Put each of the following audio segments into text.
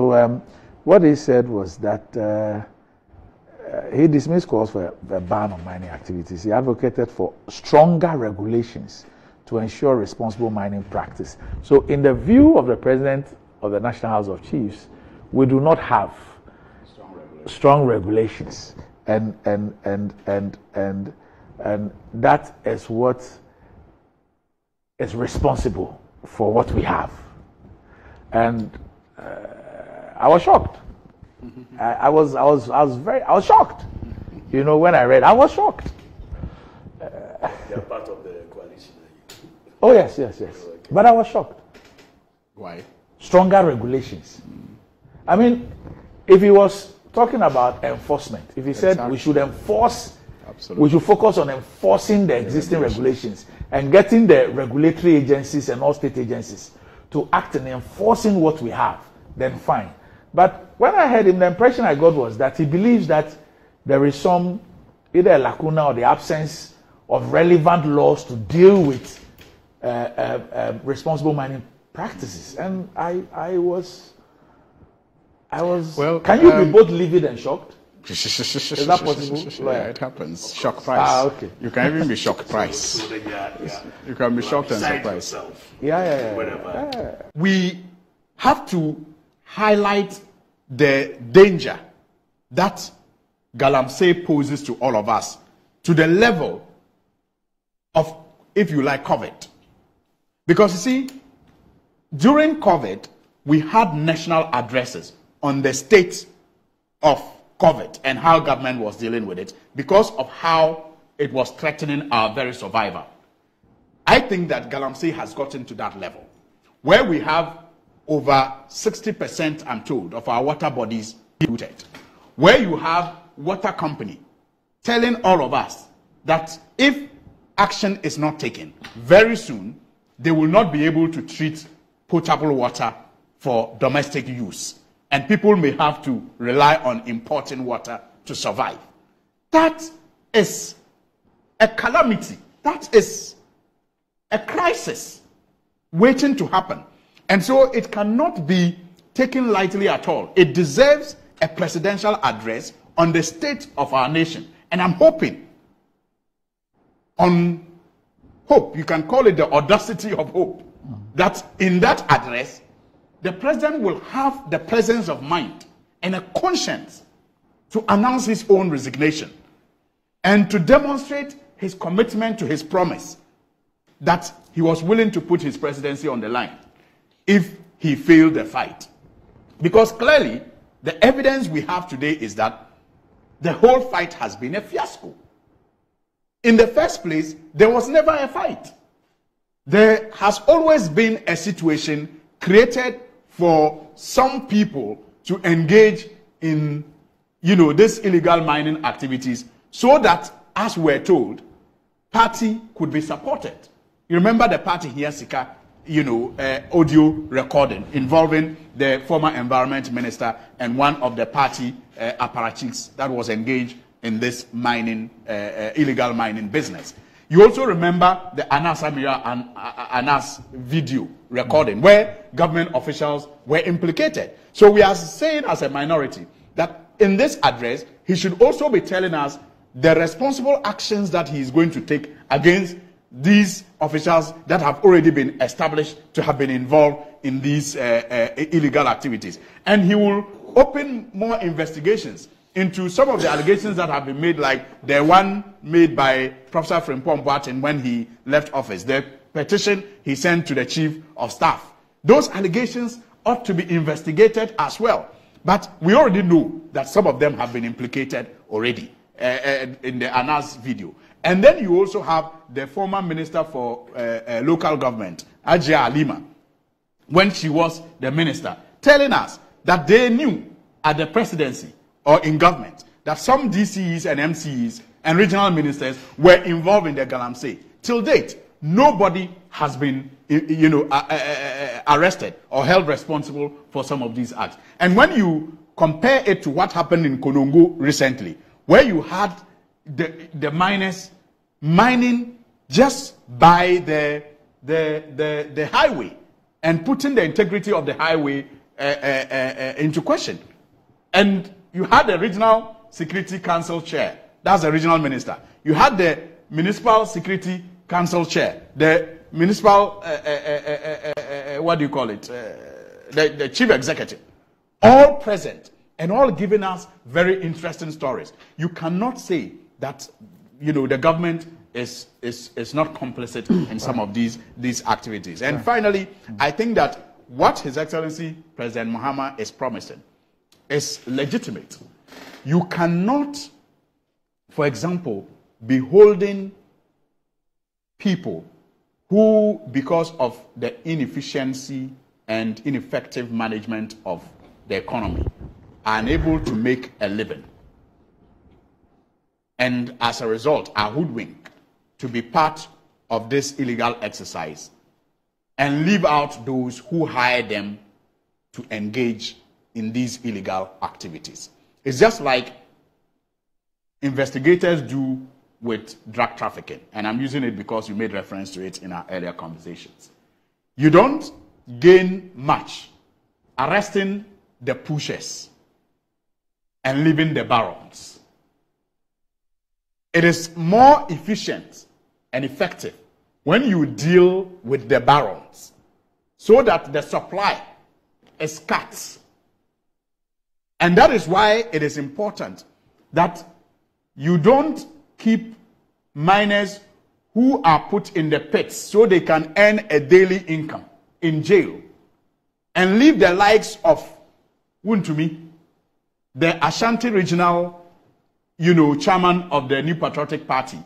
So what he said was that he dismissed calls for a ban on mining activities. He advocated for stronger regulations to ensure responsible mining practice. So in the view of the President of the National House of Chiefs, we do not have strong regulations. And that is what is responsible for what we have. And I was shocked. I was shocked. You know, when I read, I was shocked. They are part of the coalition. Oh yes. Okay. But I was shocked. Why? Stronger regulations. I mean, if he was talking about enforcement, if he said we should enforce, we should focus on enforcing the existing regulations and getting the regulatory agencies and all state agencies to act in enforcing what we have, then fine. But when I heard him, the impression I got was that he believes that there is some, either a lacuna or the absence of relevant laws to deal with responsible mining practices. And I was, well, can you be both livid and shocked? Is that possible? Yeah, it happens. Shock price. Okay. You can even be shocked price. You can be shocked and surprised. Yeah. We have to highlight the danger that galamsey poses to all of us, to the level of, if you like, COVID. Because you see, during COVID, we had national addresses on the state of COVID and how government was dealing with it because of how it was threatening our very survival. I think that galamsey has gotten to that level where we have over 60%, I'm told, of our water bodies polluted. Where you have water company telling all of us that if action is not taken, very soon they will not be able to treat potable water for domestic use. And people may have to rely on importing water to survive. That is a calamity. That is a crisis waiting to happen. And so it cannot be taken lightly at all. It deserves a presidential address on the state of our nation. And I'm hoping, you can call it the audacity of hope, that in that address, the president will have the presence of mind and a conscience to announce his own resignation and to demonstrate his commitment to his promise that he was willing to put his presidency on the line if he failed the fight. Because clearly, the evidence we have today is that the whole fight has been a fiasco. In the first place, there was never a fight. There has always been a situation created for some people to engage in, this illegal mining activities so that, as we're told, party could be supported. You remember the party here, Sika, audio recording involving the former environment minister and one of the party apparatchiks that was engaged in this mining, illegal mining business. You also remember the Anas Amira and Anas video recording where government officials were implicated. So we are saying as a minority that in this address, he should also be telling us the responsible actions that he is going to take against these officials that have already been established to have been involved in these illegal activities. And he will open more investigations into some of the allegations that have been made, like the one made by Professor Frimpong Boateng when he left office, the petition he sent to the chief of staff. Those allegations ought to be investigated as well. But we already know that some of them have been implicated already in the Anas video. And then you also have the former minister for local government, Ajia Alima, when she was the minister, telling us that they knew at the presidency or in government that some DCEs and MCEs and regional ministers were involved in the galamsey. Till date, nobody has been arrested or held responsible for some of these acts. And when you compare it to what happened in Konongo recently, where you had the miners mining just by the highway and putting the integrity of the highway into question. And you had the Regional Security Council chair. That's the regional minister. You had the Municipal Security Council chair. The municipal, what do you call it? The chief executive. All present and all giving us very interesting stories. You cannot say that, you know, the government is not complicit in some of these activities. And finally, I think that what His Excellency President Mahama is promising is legitimate. You cannot, for example, be holding people who, because of the inefficiency and ineffective management of the economy, are unable to make a living, and as a result are hoodwinked to be part of this illegal exercise, and leave out those who hire them to engage in these illegal activities. It's just like investigators do with drug trafficking, and I'm using it because you made reference to it in our earlier conversations. You don't gain much arresting the pushers and leaving the barons. It is more efficient and effective when you deal with the barons so that the supply is cut. And that is why it is important that you don't keep minors who are put in the pits so they can earn a daily income in jail, and leave the likes of Wuntumi, the Ashanti regional, chairman of the New Patriotic Party,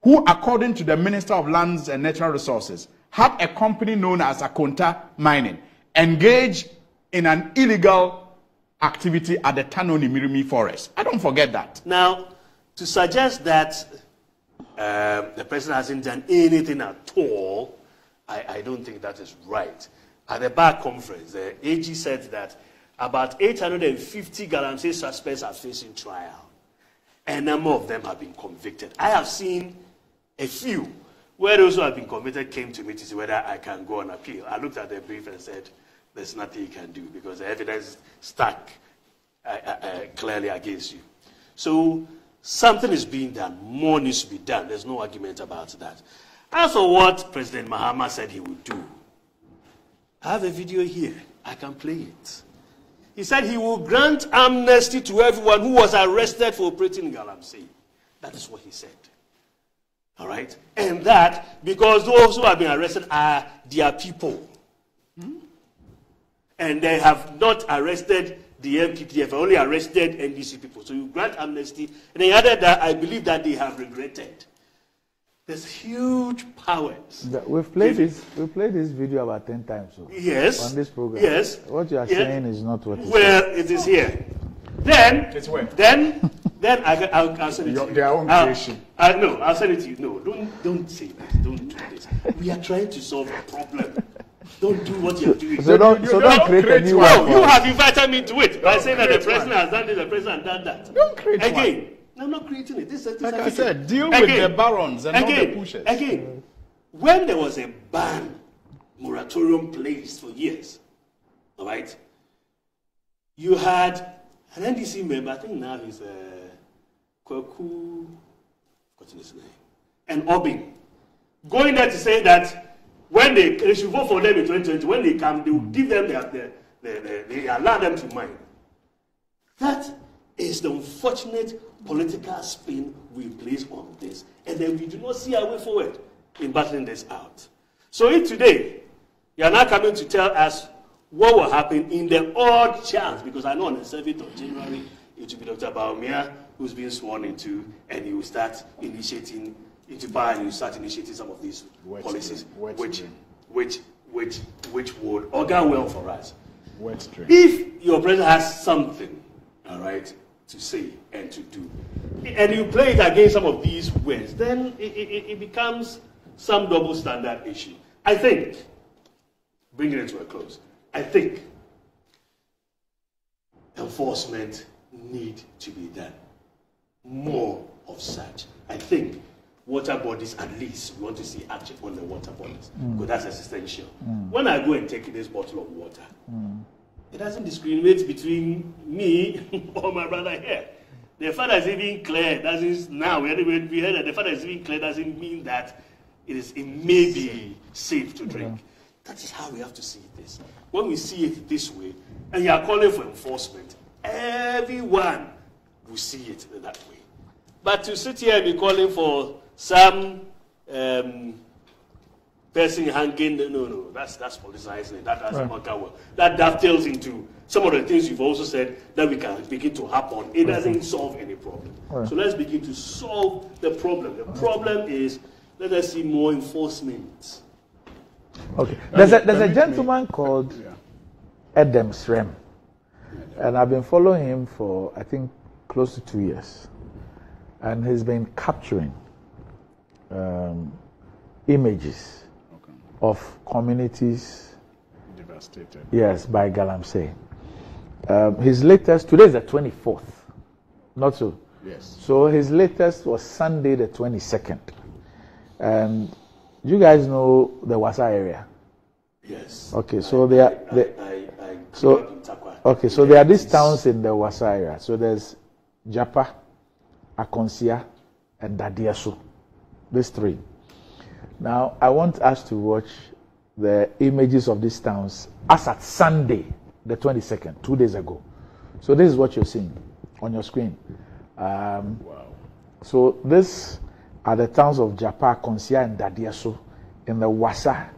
who, according to the Minister of Lands and Natural Resources, had a company known as Akonta Mining engage in an illegal activity at the Tanoni Mirimi Forest. I don't forget that. Now, to suggest that the president hasn't done anything at all, I don't think that is right. At the bar conference, the AG said that about 850 galamsey suspects are facing trial. A number of them have been convicted. I have seen a few where those who have been convicted came to me to see whether I can go on appeal. I looked at the brief and said, there's nothing you can do because the evidence stuck clearly against you. So something is being done. More needs to be done. There's no argument about that. As for what President Mahama said he would do, I have a video here. I can play it. He said he will grant amnesty to everyone who was arrested for operating in galamsey. That is what he said. All right? And that because those who have been arrested are their people. And they have not arrested the MPP, they have only arrested NDC people. So you grant amnesty. And he added that I believe that they have regretted. There's huge powers. We've played this video about 10 times. So yes. On this program. Yes. What you are saying is not what it is. Well, it is here. Then, it's where? Then I'll send it to you. Their own creation. No, I'll send it to you. No, don't say that. Don't do this. We are trying to solve a problem. Don't do what you're doing. So don't create a new one. No, you have invited me to it by saying that the president has done this, the president has done that. Don't create again. One. I'm not creating it. This like I said, deal with the barons and not the pushers. Again, when there was a ban, moratorium placed for years, all right, you had an NDC member, I think now he's Kwaku, what's his name, and Obing, going there to say that when they should vote for them in 2020, when they come, they will give them they allow them to mine. That is the unfortunate political spin we place on this, and then we do not see our way forward in battling this out. So if today you are now coming to tell us what will happen in the odd chance, because I know on the 7th of January it will be Dr. Baumia who's being sworn into, and he will start initiating into power, and he will start initiating some of these policies, which would augur well for us. If your president has something, all right, to say and to do, and you play it against some of these words, then it becomes some double standard issue. I think, bringing it to a close, I think enforcement need to be done. More of such. I think water bodies, at least, we want to see action on the water bodies, because that's essential. When I go and take this bottle of water, It doesn't discriminate between me or my brother here. The fact that it's even clear doesn't now we heard that the fact that it's even clear doesn't mean that it may be safe to drink. Yeah. That is how we have to see this. When we see it this way, and you are calling for enforcement, everyone will see it that way. But to sit here and be calling for some person hanging, no, that's politicizing it. That doesn't work out well. That dovetails into some of the things you've also said that we can begin to harp on. It doesn't solve any problem. So let's begin to solve the problem. The problem is, let us see more enforcement. Okay. There's a gentleman called Edem Srem. And I've been following him for, I think, close to 2 years. And he's been capturing images of communities devastated. Yes, by galamsey. His latest, today is the 24th. Not so? Yes. So his latest was Sunday the 22nd. And you guys know the Wasa area? Yes. Okay, so there are these towns in the Wasa area. So there's Japa, Akonsia, and Dadiaso. These three. Now, I want us to watch the images of these towns as at Sunday, the 22nd, 2 days ago. So this is what you're seeing on your screen. Wow. So this are the towns of Japa, Akonsia, and Dadiaso in the Wasa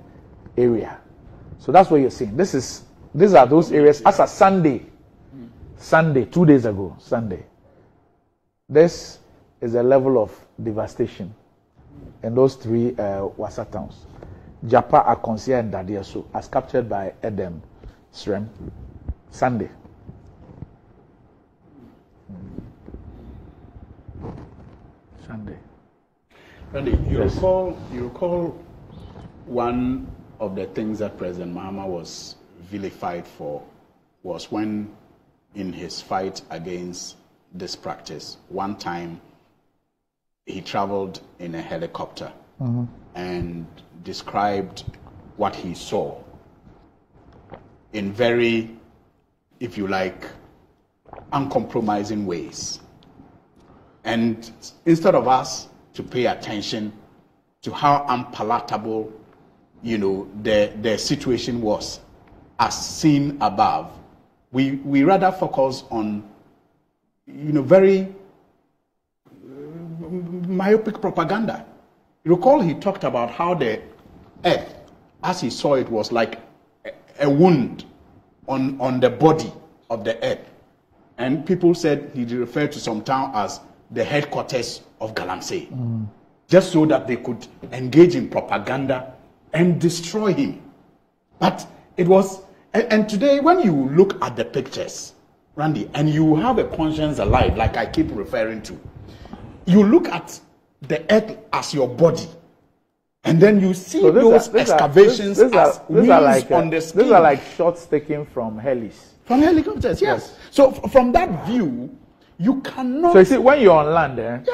area. So that's what you're seeing. These are those areas as a Sunday. Sunday, 2 days ago, Sunday. This is a level of devastation in those three Wasa towns. Japa, Akonsia, and Dadiaso, as captured by Edem Srem. Sunday. Sunday. Randy, you recall one of the things that President Mahama was vilified for was when, in his fight against this practice, one time he traveled in a helicopter and described what he saw in very, if you like, uncompromising ways. And instead of us to pay attention to how unpalatable, the situation was as seen above, we rather focus on, very myopic propaganda. You recall he talked about how the earth, as he saw it, was like a wound on the body of the earth. And people said he referred to some town as the headquarters of galamsey, just so that they could engage in propaganda and destroy him. But it was, and today when you look at the pictures, Randy, and you have a conscience alive, like I keep referring to, you look at the earth as your body, and then you see those excavations as wounds on the skin. These are like shots taken from helis. From helicopters, yes. So from that view, you cannot... So you see, when you're on land,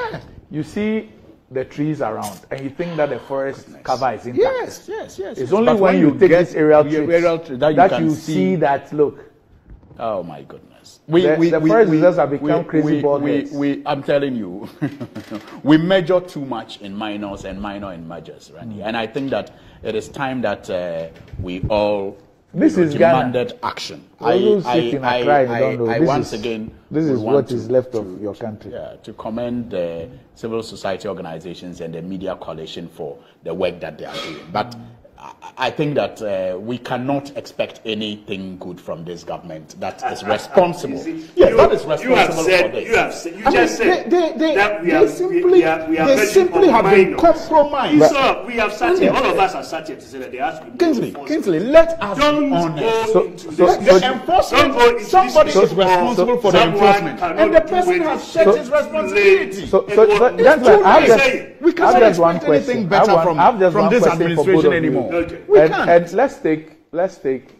you see the trees around, and you think that the forest cover is intact. Yes. It's only when you take this aerial trips that you see that, look. Oh my goodness. The forest reserves have become crazy bald heads. I'm telling you, we measure too much in minors and minor in majors, Randy. And I think that it is time that we all demanded action. This is what is left of your country. To commend the civil society organizations and the media coalition for the work that they are doing. But I think that we cannot expect anything good from this government that is responsible. That is responsible for this. You just said they simply have been compromised. We have sat here, all of us have sat here to say that they ask me. Kingsley, let us be honest. Somebody is responsible for the enforcement, and the person has shared his responsibility. We cannot expect anything better from this administration anymore. Okay. And let's take. Okay.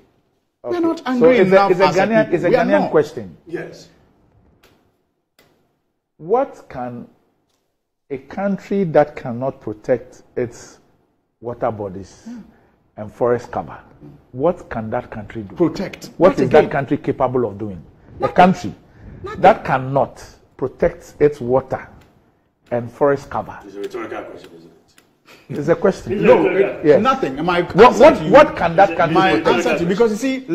We're not angry enough. It's a Ghanaian question. Yes. What can a country that cannot protect its water bodies and forest cover. What can that country do? Protect. What is that country capable of doing? A country that cannot protect its water and forest cover. It's a rhetorical question, isn't it? It's a question. No, yes. nothing. What can that country My protect? answer to, because you see,